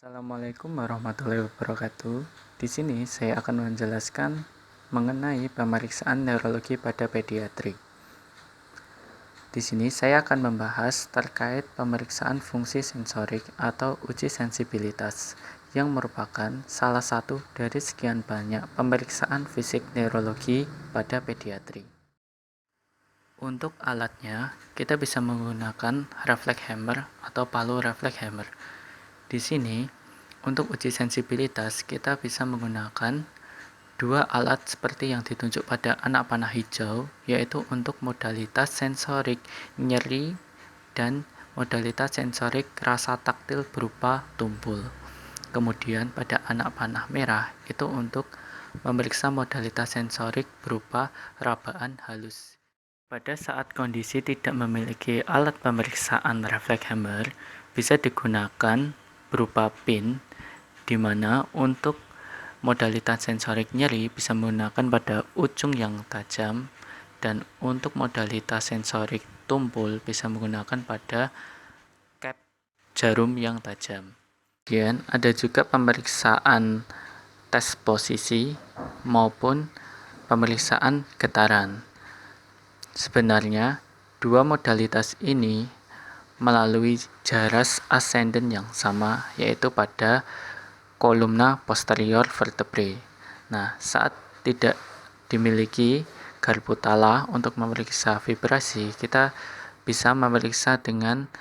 Assalamualaikum warahmatullahi wabarakatuh. Di sini saya akan menjelaskan mengenai pemeriksaan neurologi pada pediatri. Di sini saya akan membahas terkait pemeriksaan fungsi sensorik atau uji sensibilitas yang merupakan salah satu dari sekian banyak pemeriksaan fisik neurologi pada pediatri. Untuk alatnya, kita bisa menggunakan reflex hammer atau palu reflex hammer. Di sini, untuk uji sensibilitas, kita bisa menggunakan dua alat seperti yang ditunjuk pada anak panah hijau, yaitu untuk modalitas sensorik nyeri dan modalitas sensorik rasa taktil berupa tumpul. Kemudian pada anak panah merah, itu untuk memeriksa modalitas sensorik berupa rabaan halus. Pada saat kondisi tidak memiliki alat pemeriksaan reflex hammer, bisa digunakan berupa pin, di mana untuk modalitas sensorik nyeri bisa menggunakan pada ujung yang tajam, dan untuk modalitas sensorik tumpul bisa menggunakan pada cap jarum yang tajam. Kemudian ada juga pemeriksaan tes posisi maupun pemeriksaan getaran. Sebenarnya, dua modalitas ini melalui jaras ascendant yang sama, yaitu pada kolumna posterior vertebrae. Nah, saat tidak dimiliki garpu tala untuk memeriksa vibrasi, kita bisa memeriksa dengan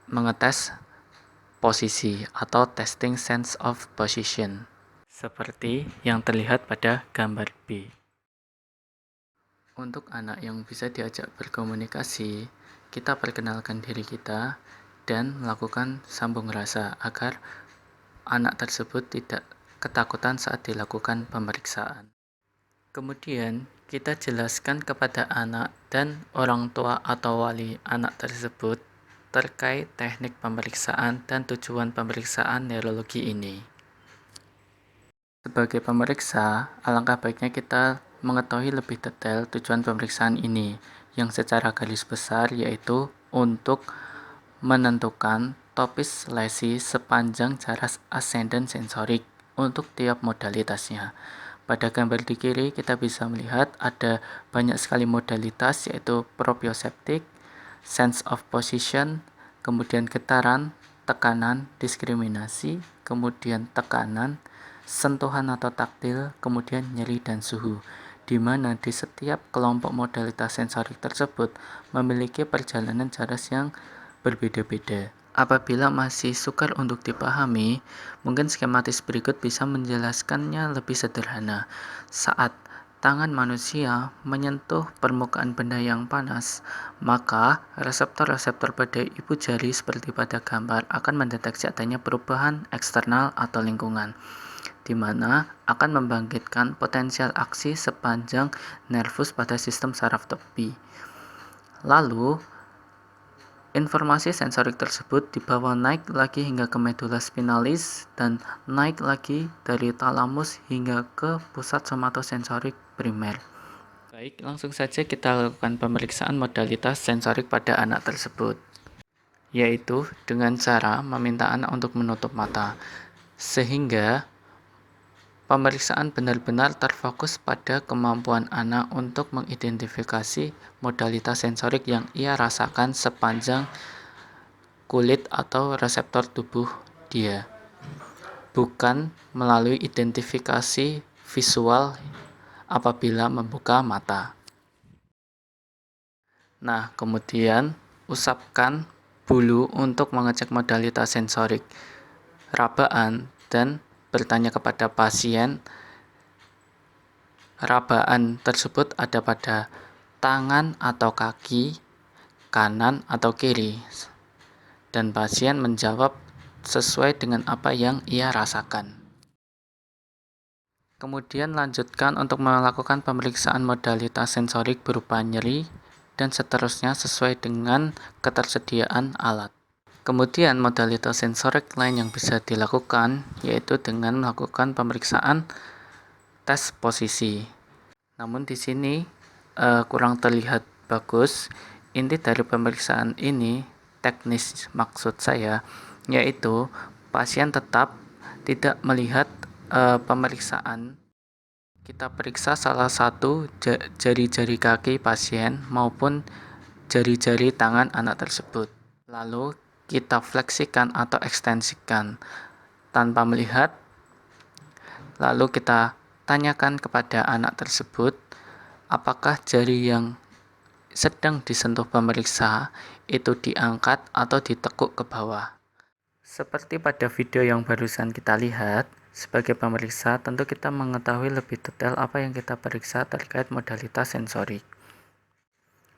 mengetes posisi atau testing sense of position, seperti yang terlihat pada gambar B. Untuk anak yang bisa diajak berkomunikasi, kita perkenalkan diri kita dan melakukan sambung rasa agar anak tersebut tidak ketakutan saat dilakukan pemeriksaan. Kemudian, kita jelaskan kepada anak dan orang tua atau wali anak tersebut terkait teknik pemeriksaan dan tujuan pemeriksaan neurologi ini. Sebagai pemeriksa, alangkah baiknya kita mengetahui lebih detail tujuan pemeriksaan ini, yang secara garis besar yaitu untuk menentukan topis lesi sepanjang jaras ascendant sensorik untuk tiap modalitasnya. Pada gambar di kiri kita bisa melihat ada banyak sekali modalitas, yaitu proprioseptik, sense of position, kemudian getaran, tekanan, diskriminasi, kemudian tekanan, sentuhan atau taktil, kemudian nyeri dan suhu, di mana di setiap kelompok modalitas sensorik tersebut memiliki perjalanan jaras yang berbeda-beda. Apabila masih sukar untuk dipahami, mungkin skematis berikut bisa menjelaskannya lebih sederhana. Saat tangan manusia menyentuh permukaan benda yang panas, maka reseptor-reseptor pada ibu jari seperti pada gambar akan mendeteksi adanya perubahan eksternal atau lingkungan, di mana akan membangkitkan potensial aksi sepanjang nervus pada sistem saraf tepi. Lalu, informasi sensorik tersebut dibawa naik lagi hingga ke medula spinalis dan naik lagi dari talamus hingga ke pusat somatosensorik primer. Baik, langsung saja kita lakukan pemeriksaan modalitas sensorik pada anak tersebut, yaitu dengan cara meminta anak untuk menutup mata, sehingga pemeriksaan benar-benar terfokus pada kemampuan anak untuk mengidentifikasi modalitas sensorik yang ia rasakan sepanjang kulit atau reseptor tubuh dia, bukan melalui identifikasi visual apabila membuka mata. Nah, kemudian usapkan bulu untuk mengecek modalitas sensorik, rabaan, dan bertanya kepada pasien rabaan tersebut ada pada tangan atau kaki, kanan atau kiri, dan pasien menjawab sesuai dengan apa yang ia rasakan. Kemudian lanjutkan untuk melakukan pemeriksaan modalitas sensorik berupa nyeri dan seterusnya sesuai dengan ketersediaan alat. Kemudian modalitas sensorik lain yang bisa dilakukan yaitu dengan melakukan pemeriksaan tes posisi. Namun di sini kurang terlihat bagus. Inti dari pemeriksaan ini teknis maksud saya, yaitu pasien tetap tidak melihat pemeriksaan, kita periksa salah satu jari-jari kaki pasien maupun jari-jari tangan anak tersebut. Lalu kita fleksikan atau ekstensikan tanpa melihat. Lalu kita tanyakan kepada anak tersebut apakah jari yang sedang disentuh pemeriksa itu diangkat atau ditekuk ke bawah. Seperti pada video yang barusan kita lihat, sebagai pemeriksa tentu kita mengetahui lebih detail apa yang kita periksa terkait modalitas sensorik.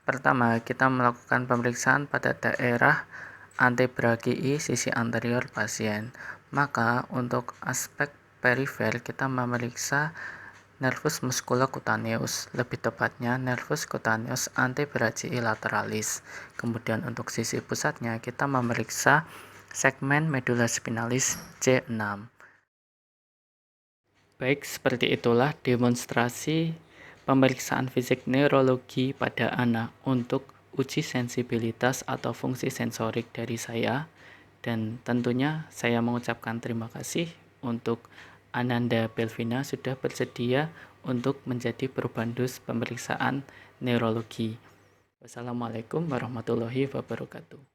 Pertama, kita melakukan pemeriksaan pada daerah antebrakii sisi anterior pasien. Maka untuk aspek perifer kita memeriksa nervus musculocutaneus, lebih tepatnya nervus cutaneus antebrachii lateralis. Kemudian untuk sisi pusatnya kita memeriksa segmen medulla spinalis C6. Baik, seperti itulah demonstrasi pemeriksaan fisik neurologi pada anak untuk uji sensibilitas atau fungsi sensorik dari saya. Dan tentunya saya mengucapkan terima kasih untuk Ananda Belvina sudah bersedia untuk menjadi probandus pemeriksaan neurologi. Wassalamualaikum warahmatullahi wabarakatuh.